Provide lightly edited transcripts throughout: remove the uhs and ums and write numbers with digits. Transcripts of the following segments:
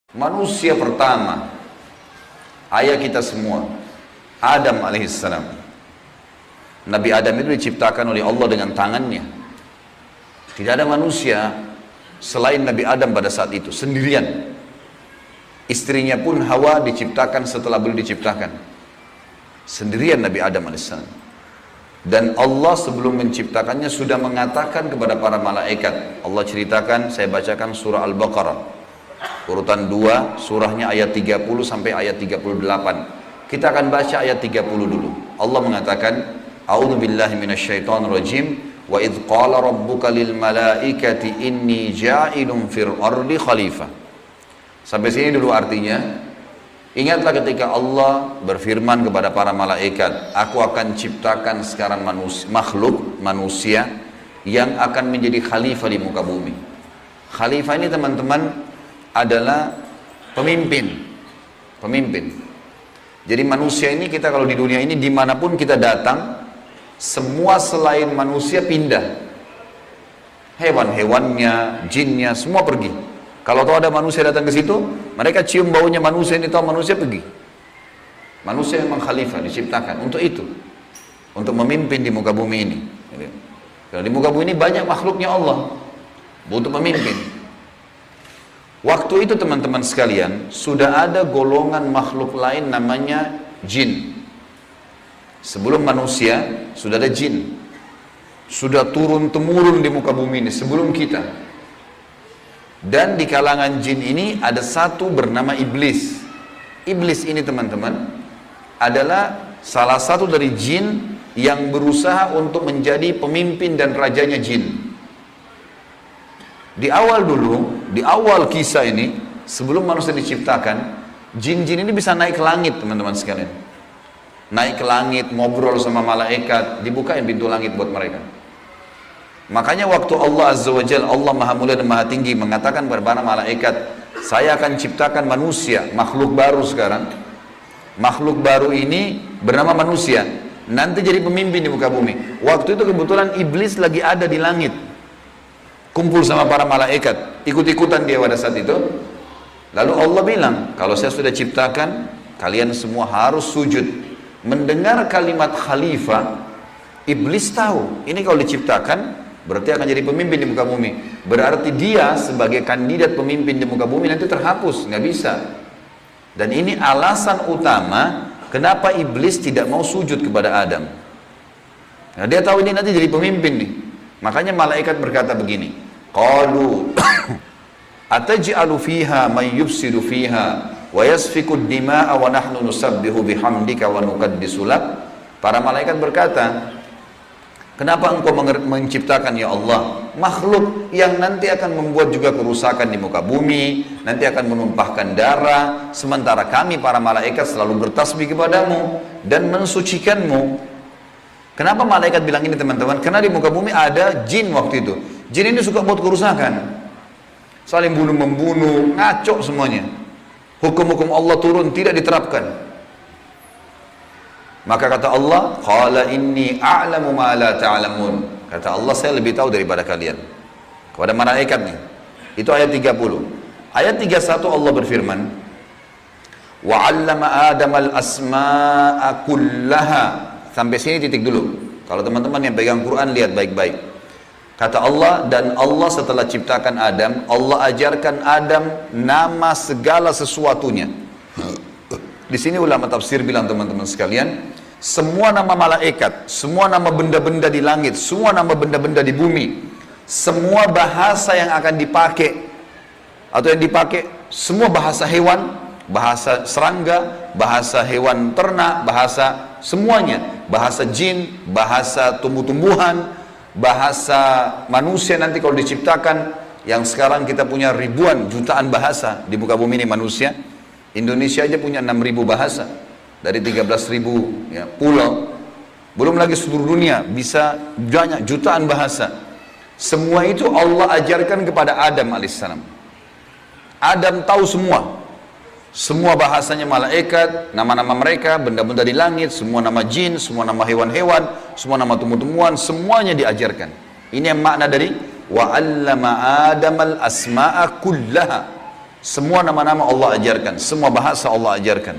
Manusia pertama, ayah kita semua, Adam alaihissalam. Nabi Adam itu diciptakan oleh Allah dengan tangannya. Tidak ada manusia selain Nabi Adam pada saat itu, sendirian. Istrinya pun Hawa diciptakan setelah beliau diciptakan. Sendirian Nabi Adam alaihissalam. Dan Allah sebelum menciptakannya sudah mengatakan kepada para malaikat. Allah ceritakan, saya bacakan surah Al-Baqarah. Urutan 2, surahnya ayat 30 sampai ayat 38. Kita akan baca ayat 30 dulu. Allah mengatakan, A'udzubillahi minasyaitonirrajim. Wa idh qala rabbuka lil malaikati inni ja'ilun fil ardi khalifah. Sampai sini dulu artinya. Ingatlah ketika Allah berfirman kepada para malaikat, aku akan ciptakan sekarang manusia yang akan menjadi khalifah di muka bumi. Khalifah ini teman-teman adalah pemimpin. Jadi manusia ini, kita kalau di dunia ini dimanapun kita datang, semua selain manusia pindah. Hewan-hewannya, jinnya, semua pergi. Kalau tahu ada manusia datang ke situ, mereka cium baunya manusia ini, tahu manusia pergi. Manusia memang khalifah, diciptakan untuk itu, untuk memimpin di muka bumi ini. Kalau di muka bumi ini banyak makhluknya Allah, butuh pemimpin. Waktu itu teman-teman sekalian, sudah ada golongan makhluk lain namanya jin. Sebelum manusia, sudah ada jin. Sudah turun-temurun di muka bumi ini, sebelum kita. Dan di kalangan jin ini ada satu bernama iblis. Iblis ini teman-teman adalah salah satu dari jin yang berusaha untuk menjadi pemimpin dan rajanya jin. Di awal dulu, di awal kisah ini, sebelum manusia diciptakan, jin-jin ini bisa naik ke langit teman-teman sekalian. Naik ke langit, ngobrol sama malaikat, dibukain pintu langit buat mereka. Makanya waktu Allah Azza wa Jalla, Allah Maha Mulia dan Maha Tinggi, mengatakan kepada para malaikat, saya akan ciptakan manusia, makhluk baru sekarang. Makhluk baru ini bernama manusia, nanti jadi pemimpin di muka bumi. Waktu itu kebetulan iblis lagi ada di langit, kumpul sama para malaikat, ikut-ikutan dia pada saat itu. Lalu Allah bilang, kalau saya sudah ciptakan, kalian semua harus sujud. Mendengar kalimat khalifah, iblis tahu, ini kalau diciptakan, berarti akan jadi pemimpin di muka bumi. Berarti dia sebagai kandidat pemimpin di muka bumi nanti terhapus, nggak bisa. Dan ini alasan utama kenapa iblis tidak mau sujud kepada Adam. Nah, dia tahu ini nanti jadi pemimpin nih. Makanya malaikat berkata begini, qalu ataj'alu fiha man yufsidu fiha wa yasfiku ad-dima'a wa nahnu nusabbihu bihamdika wa nuqaddisu lak. Para malaikat berkata, kenapa engkau menciptakan ya Allah makhluk yang nanti akan membuat juga kerusakan di muka bumi, nanti akan menumpahkan darah, sementara kami para malaikat selalu bertasbih kepadamu dan mensucikanmu. Kenapa malaikat bilang ini teman-teman? Karena di muka bumi ada jin waktu itu. Jin ini suka buat kerusakan, saling bunuh-membunuh, ngaco semuanya. Hukum-hukum Allah turun, tidak diterapkan. Maka kata Allah, qala inni a'lamu ma la ta'lamun. Kata Allah, saya lebih tahu daripada kalian. Kepada malaikat nih. Itu ayat 30. Ayat 31 Allah berfirman, wa 'allama Adamal asma'a kullaha. Sampai sini titik dulu. Kalau teman-teman yang pegang Quran lihat baik-baik. Kata Allah, dan Allah setelah ciptakan Adam, Allah ajarkan Adam nama segala sesuatunya. Di sini ulama tafsir bilang teman-teman sekalian, semua nama malaikat, semua nama benda-benda di langit, semua nama benda-benda di bumi, semua bahasa yang akan dipakai atau yang dipakai, semua bahasa hewan, bahasa serangga, bahasa hewan ternak, bahasa semuanya, bahasa jin, bahasa tumbuh-tumbuhan, bahasa manusia nanti kalau diciptakan, yang sekarang kita punya ribuan, jutaan bahasa di muka bumi ini manusia. Indonesia aja punya 6.000 bahasa dari 13.000 ya, pulau. Belum lagi seluruh dunia bisa banyak jutaan bahasa. Semua itu Allah ajarkan kepada Adam alaihissalam. Adam tahu semua. Semua bahasanya malaikat, nama-nama mereka, benda-benda di langit, semua nama jin, semua nama hewan-hewan, semua nama tumbuh-tumbuhan, semuanya diajarkan. Ini yang makna dari wa 'allama Adamal asma'a kullaha. Semua nama-nama Allah ajarkan, semua bahasa Allah ajarkan.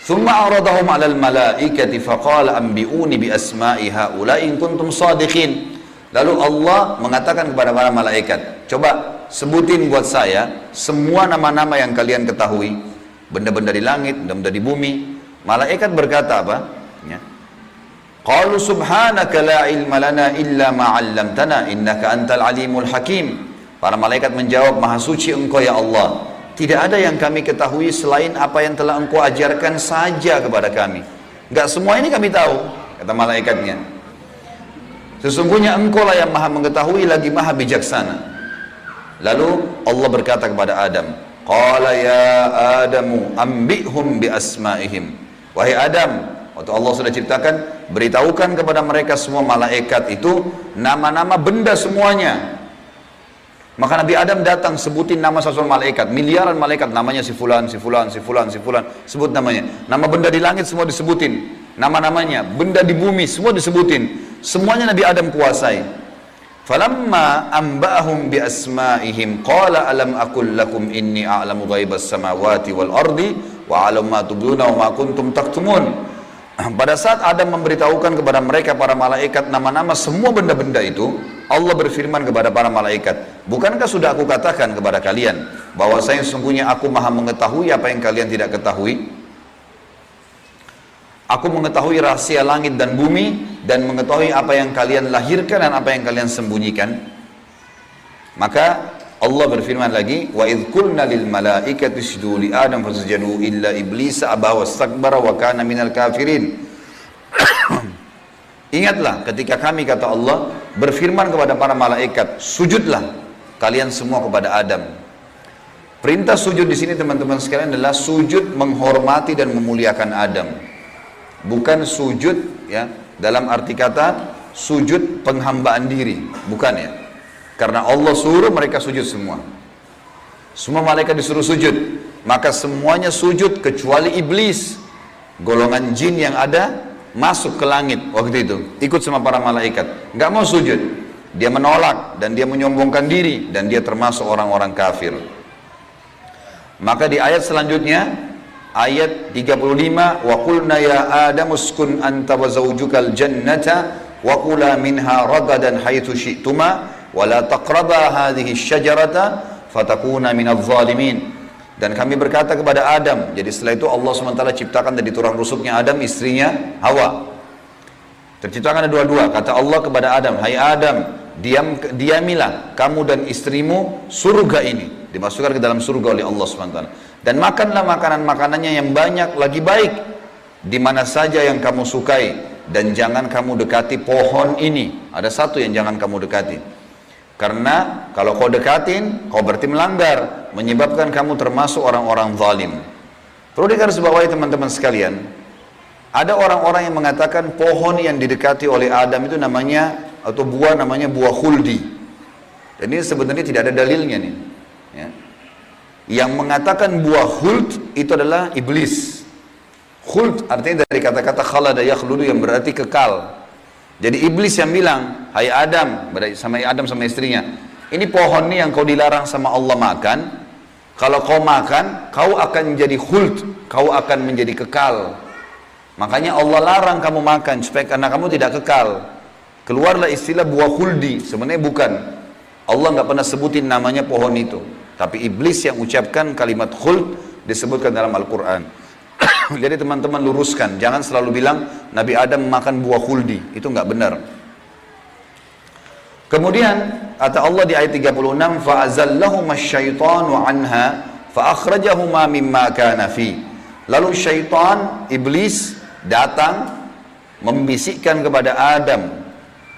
Thumma aradahum 'alal malaikati faqala anbi'uni bi asma'i haula'i in kuntum shadiqin. Lalu Allah mengatakan kepada para malaikat, coba sebutin buat saya semua nama-nama yang kalian ketahui, benda-benda di langit, benda-benda di bumi. Malaikat berkata apa? Ya. Qalu subhanaka la ilma lana illa ma 'allamtana innaka antal alimul hakim. Para malaikat menjawab, maha suci engkau ya Allah, tidak ada yang kami ketahui selain apa yang telah engkau ajarkan saja kepada kami. Enggak semua ini kami tahu, kata malaikatnya. Sesungguhnya engkau lah yang maha mengetahui lagi maha bijaksana. Lalu Allah berkata kepada Adam, qala ya Adamu ambihum bi asma'ihim. Wahai Adam, waktu Allah sudah ciptakan, beritahukan kepada mereka semua malaikat itu nama-nama benda semuanya. Maka Nabi Adam datang sebutin nama satu malaikat, miliaran malaikat, namanya si fulan, si fulan, si fulan, si fulan, sebut namanya. Nama benda di langit semua disebutin, nama-namanya, benda di bumi semua disebutin. Semuanya Nabi Adam kuasai. Falamma amba'ahum bi asma'ihim qala alam aqul lakum inni a'lamu ghaibas samawati wal ardi wa a'lamu ma tubduna wa ma kuntum taktumun. Pada saat Adam memberitahukan kepada mereka para malaikat nama-nama semua benda-benda itu, Allah berfirman kepada para malaikat, bukankah sudah aku katakan kepada kalian bahwasanya sesungguhnya aku maha mengetahui apa yang kalian tidak ketahui? Aku mengetahui rahasia langit dan bumi dan mengetahui apa yang kalian lahirkan dan apa yang kalian sembunyikan. Maka Allah berfirman lagi, wa idh qulna lil malaikati isjudu li adam fasajadu illa iblis aba wastakbara wa kana minal kafirin. Ingatlah ketika kami, kata Allah, berfirman kepada para malaikat, sujudlah kalian semua kepada Adam. Perintah sujud di sini teman-teman sekalian adalah sujud menghormati dan memuliakan Adam. Bukan sujud ya dalam arti kata sujud penghambaan diri, bukan ya. Karena Allah suruh mereka sujud semua. Semua malaikat disuruh sujud, maka semuanya sujud kecuali iblis, golongan jin yang ada masuk ke langit waktu itu, ikut sama para malaikat, nggak mau sujud. Dia menolak dan dia menyombongkan diri dan dia termasuk orang-orang kafir. Maka di ayat selanjutnya, ayat 35, wa qulna ya Adam uskun anta wa zawjukal jannata wa kula minha ragadan haitsu syi'tuma wa la taqraba hadhihi syajarata fatakuna minadh dhalimin. Dan kami berkata kepada Adam, jadi setelah itu Allah SWT ciptakan dari tulang rusuknya Adam istrinya Hawa. Terciptakan ada dua-dua. Kata Allah kepada Adam, hai Adam, diamilah kamu dan istrimu surga ini, dimasukkan ke dalam surga oleh Allah SWT. Dan makanlah makanan-makanannya yang banyak lagi baik, di mana saja yang kamu sukai, dan jangan kamu dekati pohon ini. Ada satu yang jangan kamu dekati, karena kalau kau dekatin, kau berarti melanggar, menyebabkan kamu termasuk orang-orang zalim. Perlu digarisbawahi teman-teman sekalian, ada orang-orang yang mengatakan pohon yang didekati oleh Adam itu namanya, atau buah namanya buah khuldi. Dan ini sebenarnya tidak ada dalilnya nih ya. Yang mengatakan buah khuld itu adalah iblis. Khuld artinya dari kata-kata khalada yakhludu yang berarti kekal. Jadi iblis yang bilang, hai Adam, sama istrinya, ini pohon nih yang kau dilarang sama Allah makan, kalau kau makan, kau akan menjadi khuld, kau akan menjadi kekal. Makanya Allah larang kamu makan, supaya karena kamu tidak kekal. Keluarlah istilah buah khuldi, sebenarnya bukan. Allah nggak pernah sebutin namanya pohon itu. Tapi iblis yang ucapkan kalimat khuld disebutkan dalam Al-Quran. Jadi teman-teman luruskan, jangan selalu bilang Nabi Adam makan buah khuldi, itu nggak benar. Kemudian kata Allah di ayat 36, fa'azallahuma asyaitanu anha fa'akhrajahuma mimma kana fi. Lalu syaitan, iblis datang membisikkan kepada Adam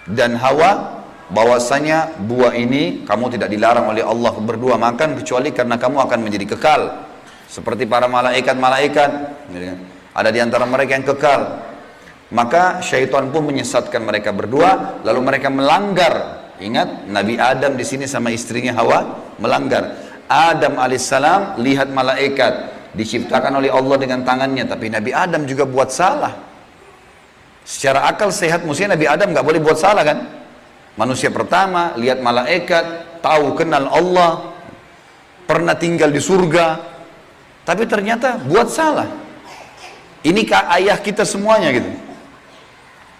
dan Hawa bahwasanya buah ini kamu tidak dilarang oleh Allah berdua makan kecuali karena kamu akan menjadi kekal. Seperti para malaikat-malaikat, ada di antara mereka yang kekal. Maka syaitan pun menyesatkan mereka berdua, lalu mereka melanggar. Ingat, Nabi Adam di sini sama istrinya Hawa melanggar. Adam alaihissalam lihat malaikat diciptakan oleh Allah dengan tangannya, tapi Nabi Adam juga buat salah. Secara akal sehat mestinya Nabi Adam nggak boleh buat salah kan? Manusia pertama lihat malaikat, tahu kenal Allah. pernah tinggal di surga, tapi ternyata buat salah. Ini ayah kita semuanya gitu.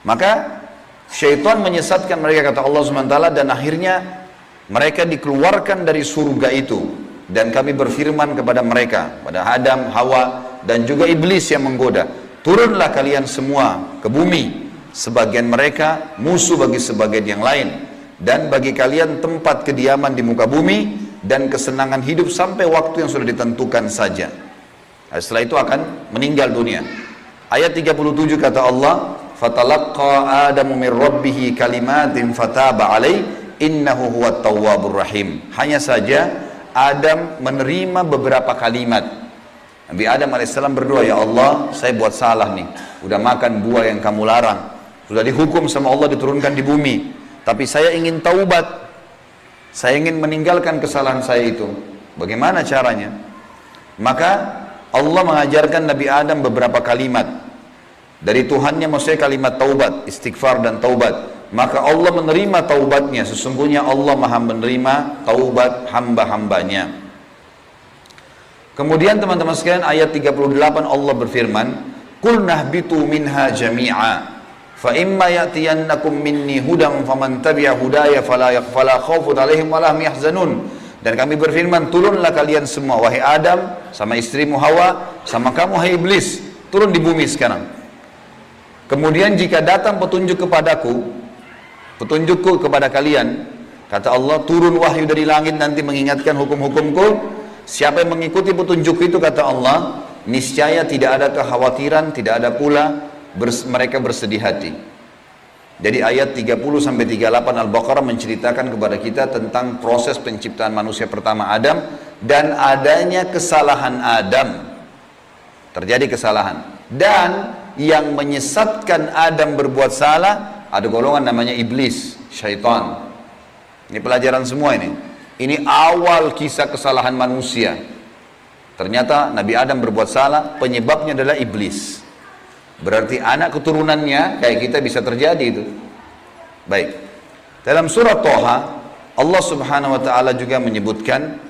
Maka syaitan menyesatkan mereka, kata Allah SWT, dan akhirnya mereka dikeluarkan dari surga itu. Dan kami berfirman kepada mereka, pada Adam, Hawa, dan juga iblis yang menggoda, turunlah kalian semua ke bumi. Sebagian mereka musuh bagi sebagian yang lain, dan bagi kalian tempat kediaman di muka bumi dan kesenangan hidup sampai waktu yang sudah ditentukan saja. Nah, setelah itu akan meninggal dunia. Ayat 37 kata Allah, fatalaqqa Adamu min rabbih kalimatin fataba alaih innahu huwat tawwabur rahim. Hanya saja Adam menerima beberapa kalimat. Nabi Adam alaihissalam berdoa, ya Allah, saya buat salah nih, udah makan buah yang kamu larang, sudah dihukum sama Allah diturunkan di bumi, tapi saya ingin taubat, saya ingin meninggalkan kesalahan saya itu. Bagaimana caranya? Maka Allah mengajarkan Nabi Adam beberapa kalimat dari Tuhannya, maksudnya kalimat taubat, istighfar dan taubat. Maka Allah menerima taubatnya. Sesungguhnya Allah maha menerima taubat hamba-hambanya. Kemudian teman-teman sekalian, ayat 38 Allah berfirman, qul nahbitu minha jami'a fa imma ya'tiyannakum minni hudan faman tabi'a hudaya fala khaufun 'alaihim wa lahum yahzanun. Dan kami berfirman, turunlah kalian semua, wahai Adam, sama istrimu Hawa, sama kamu hai iblis, turun di bumi sekarang. Kemudian jika datang petunjuk kepadaku, petunjukku kepada kalian, kata Allah, turun wahyu dari langit nanti mengingatkan hukum-hukumku. Siapa yang mengikuti petunjuk itu, kata Allah, niscaya tidak ada kekhawatiran, tidak ada pula mereka bersedih hati. Jadi ayat 30-38 Al-Baqarah menceritakan kepada kita tentang proses penciptaan manusia pertama Adam dan adanya kesalahan Adam. Terjadi kesalahan. Dan yang menyesatkan Adam berbuat salah, ada golongan namanya iblis, syaitan. Ini pelajaran semua ini. Ini awal kisah kesalahan manusia. Ternyata Nabi Adam berbuat salah, penyebabnya adalah iblis. Berarti anak keturunannya kayak kita bisa terjadi itu. Baik. Dalam surat Toha, Allah Subhanahu wa taala juga menyebutkan,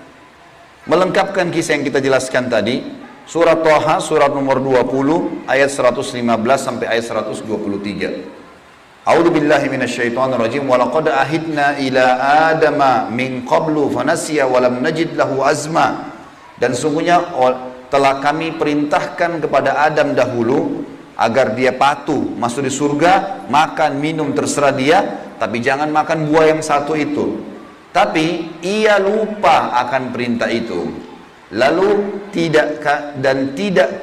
melengkapkan kisah yang kita jelaskan tadi. Surat Toha, surat nomor 20, ayat 115 sampai ayat 123. A'udzu billahi minasyaitonir rajim. Wa laqad ahidna ila adama min qablu fanasiya wa lam najid lahu azma. Dan sungguhnya telah kami perintahkan kepada Adam dahulu agar dia patuh masuk di surga, makan minum terserah dia, tapi jangan makan buah yang satu itu. Tapi ia lupa akan perintah itu. Lalu tidak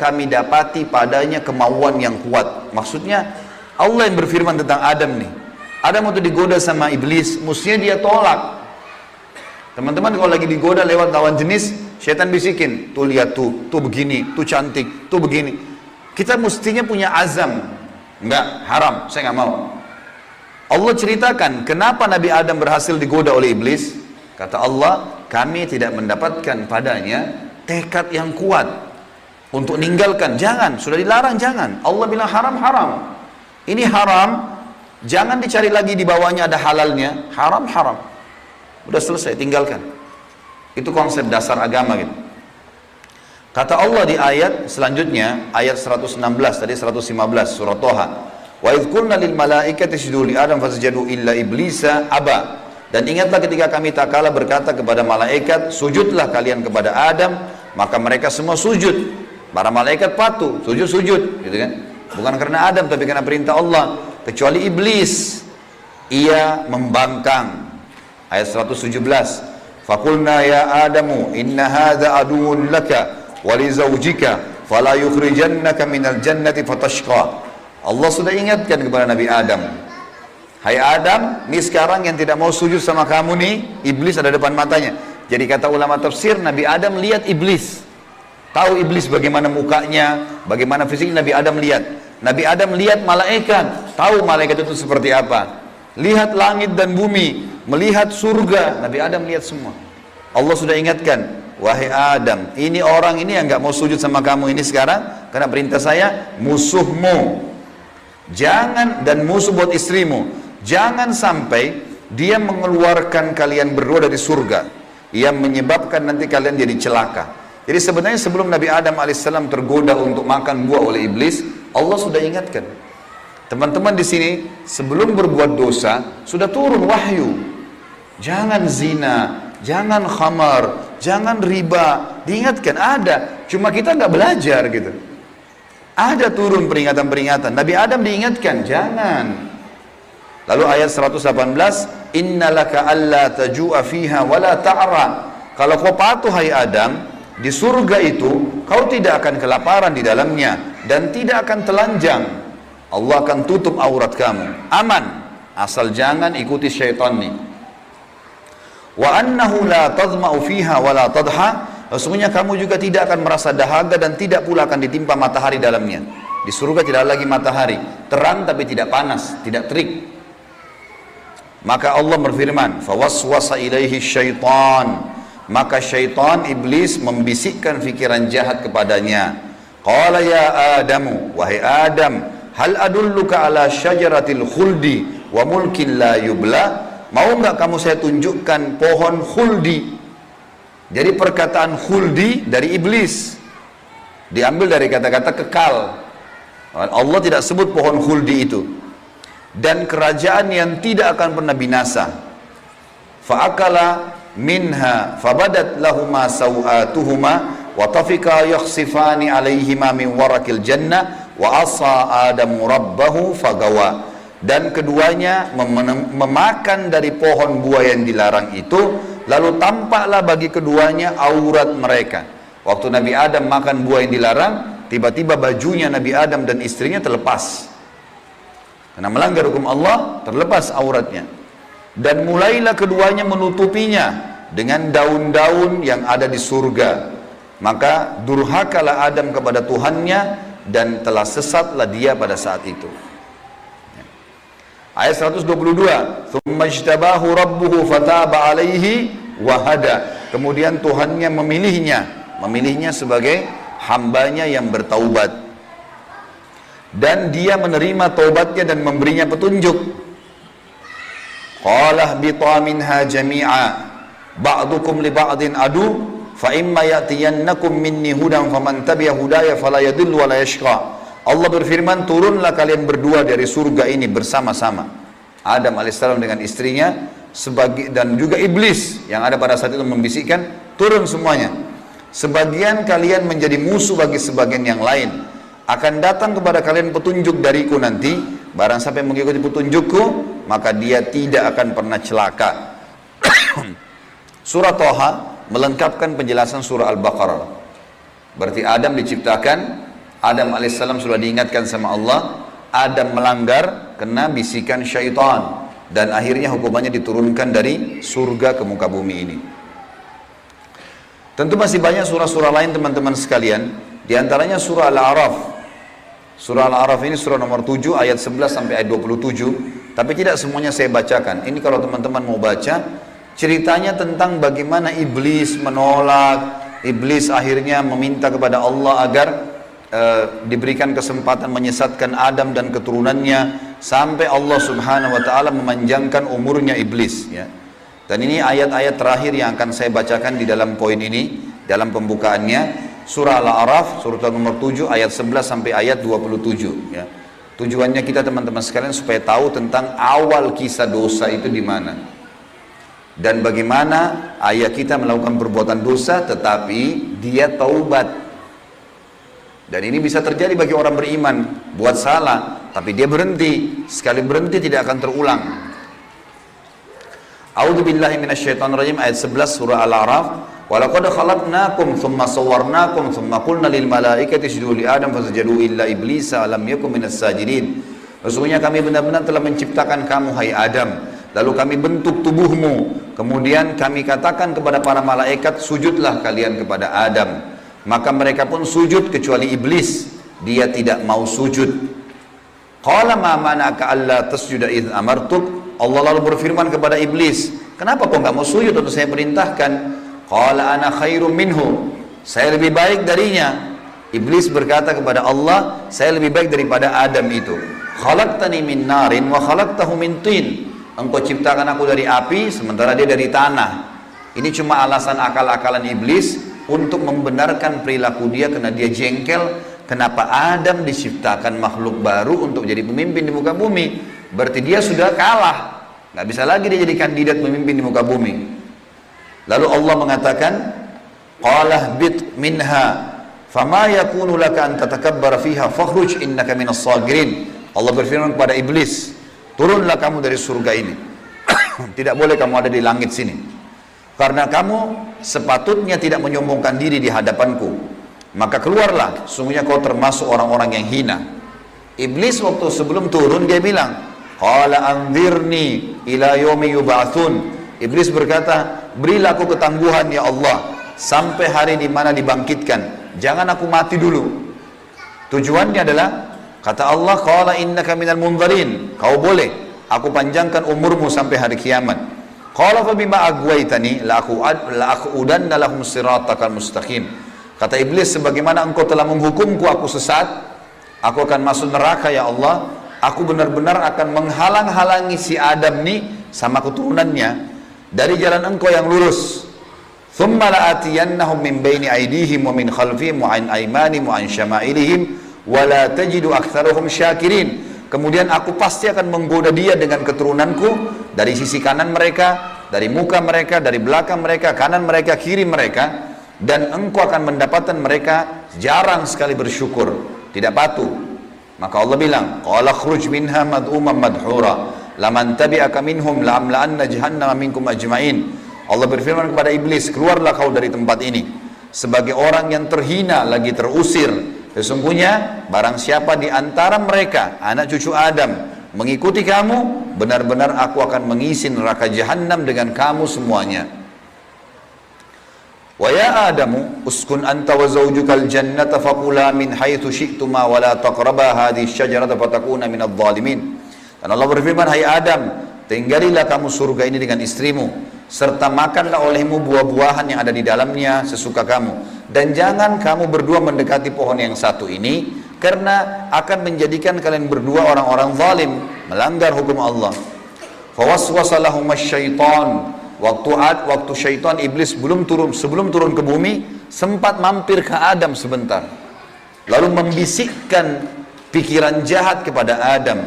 kami dapati padanya kemauan yang kuat. Maksudnya Allah yang berfirman tentang Adam nih. Adam waktu digoda sama iblis, mestinya dia tolak. Teman-teman kalau lagi digoda lewat lawan jenis, syaitan bisikin, tuh lihat tuh begini, tuh cantik, tuh begini. Kita mestinya punya azam, enggak, haram, saya nggak mau. Allah ceritakan kenapa Nabi Adam berhasil digoda oleh iblis. Kata Allah, kami tidak mendapatkan padanya tekad yang kuat untuk meninggalkan. Jangan, sudah dilarang jangan. Allah bilang haram, haram. Ini haram, jangan dicari lagi di bawahnya ada halalnya. Haram, haram. Udah selesai, tinggalkan. Itu konsep dasar agama gitu. Kata Allah di ayat selanjutnya, ayat 116 tadi 115 surat Toha. Wa idh qulna lil malaikati isjudu li Adam fasajadu illa iblisa aba. Dan ingatlah ketika kami tak kalah berkata kepada malaikat, sujudlah kalian kepada Adam, maka mereka semua sujud. Para malaikat patuh, sujud, gitu kan? Bukan karena Adam tapi karena perintah Allah, kecuali iblis. Ia membangkang. Ayat 117. Faqulna ya Adamu inna hadza aduwwun laka walizawjika fala yukhrijannaka minal jannati fatashqa. Allah sudah ingatkan kepada Nabi Adam, hai Adam, ini sekarang yang tidak mau sujud sama kamu nih, iblis ada depan matanya. Jadi kata ulama tafsir, Nabi Adam lihat iblis, tahu iblis bagaimana mukanya, bagaimana fisiknya. Nabi Adam lihat. Nabi Adam lihat malaikat, tahu malaikat itu seperti apa. Lihat langit dan bumi, melihat surga, Nabi Adam lihat semua. Allah sudah ingatkan, wahai Adam, ini orang ini yang nggak mau sujud sama kamu ini sekarang karena perintah saya, musuhmu. Jangan, dan musuh buat istrimu. Jangan sampai dia mengeluarkan kalian berdua dari surga. yang menyebabkan nanti kalian jadi celaka. Jadi sebenarnya sebelum Nabi Adam alaihissalam tergoda untuk makan buah oleh iblis, Allah sudah ingatkan. Teman-teman di sini sebelum berbuat dosa sudah turun wahyu. Jangan zina, jangan khamar, jangan riba. Diingatkan ada, cuma kita nggak belajar gitu. Ada turun peringatan-peringatan. Nabi Adam diingatkan, jangan. Lalu ayat 118, innalaka alla taju'a fiha wala ta'ra. Kalau kau patuh hai Adam, di surga itu kau tidak akan kelaparan di dalamnya dan tidak akan telanjang. Allah akan tutup aurat kamu. Aman, asal jangan ikuti syaitan nih. Wa annahu la tadma'u fiha wala tadha. Sesungguhnya kamu juga tidak akan merasa dahaga dan tidak pula akan ditimpa matahari dalamnya. Di surga tidak lagi matahari, terang tapi tidak panas, tidak terik. Maka Allah berfirman, fawaswasa ilaihi syaitan. Maka syaitan iblis membisikkan fikiran jahat kepadanya. Qala ya Adamu, wahai Adam, hal adulluka ala syajaratil khuldi wa mulkin la yubla. Mau enggak kamu saya tunjukkan pohon khuldi? Jadi perkataan khuldi dari iblis diambil dari kata-kata kekal. Allah tidak sebut pohon khuldi itu. Dan kerajaan yang tidak akan pernah binasa. Fa'akala minha fabadat lahuma sawatuhuma wa tafika yakhsifani alaihima min warakil jannah wa asa adamu rabbahu fagawa. Dan keduanya memakan dari pohon buah yang dilarang itu, lalu tampaklah bagi keduanya aurat mereka. Waktu Nabi Adam makan buah yang dilarang, tiba-tiba bajunya Nabi Adam dan istrinya terlepas. Karena melanggar hukum Allah, terlepas auratnya. Dan mulailah keduanya menutupinya dengan daun-daun yang ada di surga. Maka durhakalah Adam kepada Tuhannya dan telah sesatlah dia pada saat itu. Ayat 122, "Tsumma ijtabahu rabbuhu fataba 'alaihi wa hada." Kemudian Tuhannya memilihnya sebagai hambanya yang bertaubat. Dan dia menerima taubatnya dan memberinya petunjuk. Qala bita minha jami'a ba'dukum li ba'din adu fa imma ya'tiyannakum minni hudan faman tabi'a hudaya fala yadhillu wa la yashqa. Allah berfirman, turunlah kalian berdua dari surga ini bersama-sama. Adam alaihissalam dengan istrinya dan juga iblis yang ada pada saat itu membisikkan, turun semuanya. Sebagian kalian menjadi musuh bagi sebagian yang lain. Akan datang kepada kalian petunjuk dariku nanti, barang siapa yang mengikuti petunjukku, maka dia tidak akan pernah celaka. Surah Thaha melengkapkan penjelasan surah Al-Baqarah. Berarti Adam diciptakan, Adam alaihissalam sudah diingatkan sama Allah, Adam melanggar kena bisikan syaitan dan akhirnya hukumannya diturunkan dari surga ke muka bumi ini. Tentu masih banyak surah-surah lain teman-teman sekalian, diantaranya surah Al-A'raf. Surah Al-A'raf ini surah nomor 7 ayat 11 sampai ayat 27, tapi tidak semuanya saya bacakan. Ini kalau teman-teman mau baca, ceritanya tentang bagaimana iblis menolak, iblis akhirnya meminta kepada Allah agar diberikan kesempatan menyesatkan Adam dan keturunannya sampai Allah subhanahu wa ta'ala memanjangkan umurnya iblis ya. Dan ini ayat-ayat terakhir yang akan saya bacakan di dalam poin ini, dalam pembukaannya, surah Al-A'raf surah nomor 7 ayat 11 sampai ayat 27 ya. Tujuannya kita teman-teman sekalian supaya tahu tentang awal kisah dosa itu di mana dan bagaimana ayah kita melakukan perbuatan dosa tetapi dia taubat. Dan ini bisa terjadi bagi orang beriman, buat salah, tapi dia berhenti. Sekali berhenti tidak akan terulang. A'udzubillahi minasyaitonirrajim ayat 11 surah Al-A'raf. Wa laqad khalaqnakum tsumma sawwarnakum tsumma qulna lil malaikati isjudu li Adam fasajadu illa iblisa lam yakun minas sajidin. Sesungguhnya kami benar-benar telah menciptakan kamu hai Adam, lalu kami bentuk tubuhmu, kemudian kami katakan kepada para malaikat sujudlah kalian kepada Adam. Maka mereka pun sujud kecuali iblis, dia tidak mau sujud. Qala ma mana'aka alla tasjuda idh amartuk. Allah lalu berfirman kepada iblis, kenapa kau enggak mau sujud waktu saya perintahkan? Qala ana khairum minhu. Saya lebih baik darinya. Iblis berkata kepada Allah, saya lebih baik daripada Adam itu. Khalaqtani min narin wa khalaqtahu min tin. Engkau ciptakan aku dari api sementara dia dari tanah. Ini cuma alasan akal-akalan iblis untuk membenarkan perilaku dia karena dia jengkel. Kenapa Adam diciptakan makhluk baru untuk jadi pemimpin di muka bumi? Berarti dia sudah kalah, nggak bisa lagi dia jadi kandidat pemimpin di muka bumi. Lalu Allah mengatakan, qala bit minha fama yakunu laka an tatakabbara fiha fakhruj innaka minas sagirin. Allah berfirman kepada iblis, turunlah kamu dari surga ini. Tidak boleh kamu ada di langit sini, karena kamu sepatutnya tidak menyombongkan diri di hadapanku. Maka keluarlah, sungguhnya kau termasuk orang-orang yang hina. Iblis waktu sebelum turun dia bilang, qala anzirni ila yaumi yub'atsun. Iblis berkata, berilah aku ketangguhan ya Allah sampai hari di mana dibangkitkan. Jangan aku mati dulu. Tujuannya adalah, kata Allah, qala innaka minal munzarin. Kau boleh, aku panjangkan umurmu sampai hari kiamat. Qala fa bima aghwaytani la aqudanna lahum siratakal mustaqim. Kata iblis, sebagaimana engkau telah menghukumku aku sesat, aku akan masuk neraka ya Allah. Aku benar-benar akan menghalang-halangi si Adam nih sama keturunannya dari jalan engkau yang lurus. Thumma la'atiyannahum min baini aydihim wa min khalfihim wa an aymanihim wa an syama'ilihim wa la tajidu aktsarahum syakirin. Kemudian aku pasti akan menggoda dia dengan keturunanku dari sisi kanan mereka, dari muka mereka, dari belakang mereka, kanan mereka, kiri mereka. Dan engkau akan mendapatkan mereka jarang sekali bersyukur, tidak patuh. Maka Allah bilang, qala khruj minha mad'uman madhura laman tabi'aka minhum la'amla'anna jahannama minkum ajma'in. Allah berfirman kepada iblis, keluarlah kau dari tempat ini sebagai orang yang terhina lagi terusir. Sesungguhnya barang siapa di antara mereka anak cucu Adam mengikuti kamu, benar-benar aku akan mengisi neraka jahannam dengan kamu semuanya. Wa ya Adamu uskun anta wa zawjukal jannata faqula min haitsu syi'tuma wa la taqraba hadhihi syajarata fatakuna minadh dhalimin. Dan Allah berfirman, hai Adam, tinggalilah kamu surga ini dengan istrimu, serta makanlah olehmu buah-buahan yang ada di dalamnya sesuka kamu, dan jangan kamu berdua mendekati pohon yang satu ini, karena akan menjadikan kalian berdua orang-orang zalim, melanggar hukum Allah. Fawaswasa lahumas syaitan. Waktu syaitan iblis sebelum turun ke bumi, sempat mampir ke Adam sebentar, lalu membisikkan pikiran jahat kepada Adam,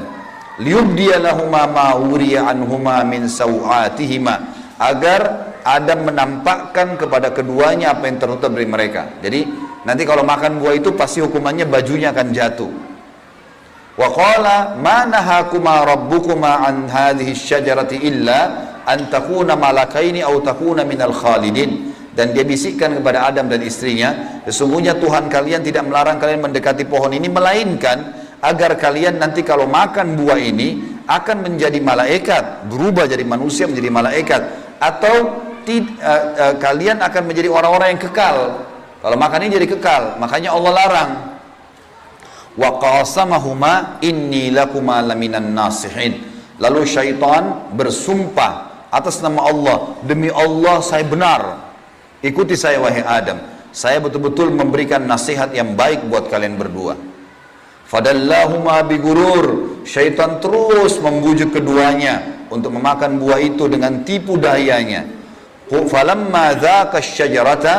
liyubdiya lahuma ma wuriya anhuma min sawatihima, agar Adam menampakkan kepada keduanya apa yang tertutup dari mereka. Jadi nanti kalau makan buah itu pasti hukumannya bajunya akan jatuh. Wa qala ma nahakuma rabbukuma an hadhihi syajarati illa an takuna malakaini aw takuna minal khalidin. Dan dia bisikkan kepada Adam dan istrinya, sesungguhnya Tuhan kalian tidak melarang kalian mendekati pohon ini, melainkan agar kalian nanti kalau makan buah ini akan menjadi malaikat, berubah jadi manusia menjadi malaikat, atau kalian akan menjadi orang-orang yang kekal. Kalau makan ini jadi kekal, makanya Allah larang. Wa qasamahuma inni lakuma laminan nasihin. Lalu syaitan bersumpah atas nama Allah, demi Allah saya benar, ikuti saya wahai Adam, saya betul-betul memberikan nasihat yang baik buat kalian berdua. Fadallahuma bigurur. Syaitan terus membujuk keduanya untuk memakan buah itu dengan tipu dayanya. Falamma dzaka syajarata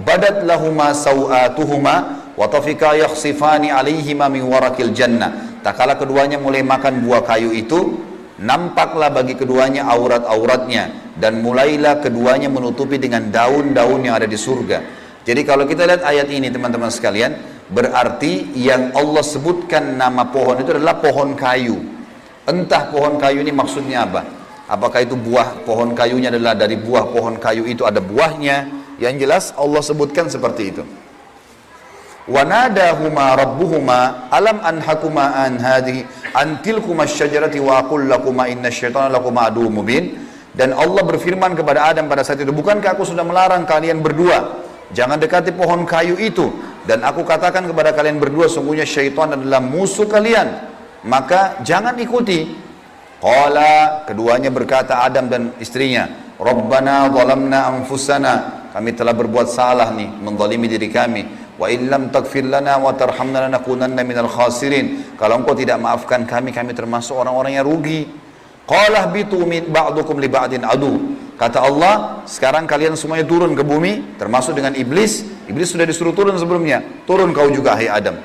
badat lahuma sawatuhuma wa tafika yakhsifani alaihima min warakil jannah. Tak kala keduanya mulai makan buah kayu itu, nampaklah bagi keduanya aurat-auratnya, dan mulailah keduanya menutupi dengan daun-daun yang ada di surga. Jadi kalau kita lihat ayat ini teman-teman sekalian, berarti yang Allah sebutkan nama pohon itu adalah pohon kayu. Entah pohon kayu ini maksudnya apa? Apakah itu buah pohon kayunya adalah dari buah pohon kayu itu ada buahnya? Yang jelas Allah sebutkan seperti itu. Wa nadahuma rabbuhuma alam anhakuma an hadhihi an tilkuma syajarati wa aqul lakuma inna syaitana lakuma aduwwum mubin. Dan Allah berfirman kepada Adam pada saat itu, bukankah aku sudah melarang kalian berdua jangan dekati pohon kayu itu, dan aku katakan kepada kalian berdua sungguhnya syaitan adalah musuh kalian, maka jangan ikuti. Qala, keduanya berkata Adam dan istrinya, Rabbana zalamna anfusana, kami telah berbuat salah nih, menzalimi diri kami. Wa illam taghfir lana wa tarhamna lanakunanna minal khasirin. Kalau engkau tidak maafkan kami, kami termasuk orang-orang yang rugi. Qala bitu min ba'dukum li ba'din adu. Kata Allah, sekarang kalian semuanya turun ke bumi, termasuk dengan iblis. Iblis sudah disuruh turun sebelumnya. Turun kau juga, hai Adam.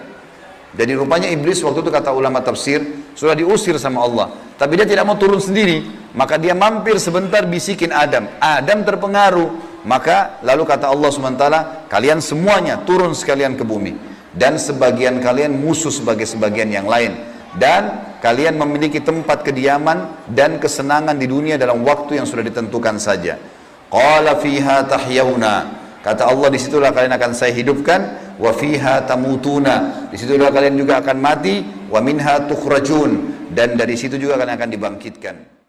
Jadi rupanya iblis waktu itu kata ulama tafsir, sudah diusir sama Allah. Tapi dia tidak mau turun sendiri. Maka dia mampir sebentar bisikin Adam. Adam terpengaruh. Maka lalu kata Allah SWT, kalian semuanya turun sekalian ke bumi. Dan sebagian kalian musuh sebagai sebagian yang lain. Dan kalian memiliki tempat kediaman dan kesenangan di dunia dalam waktu yang sudah ditentukan saja. Qala fiha tahyawna. Kata Allah, disitulah kalian akan saya hidupkan. Wa fiha tamutuna. Disitulah kalian juga akan mati. Wa minha tukhrajun. Dan dari situ juga kalian akan dibangkitkan.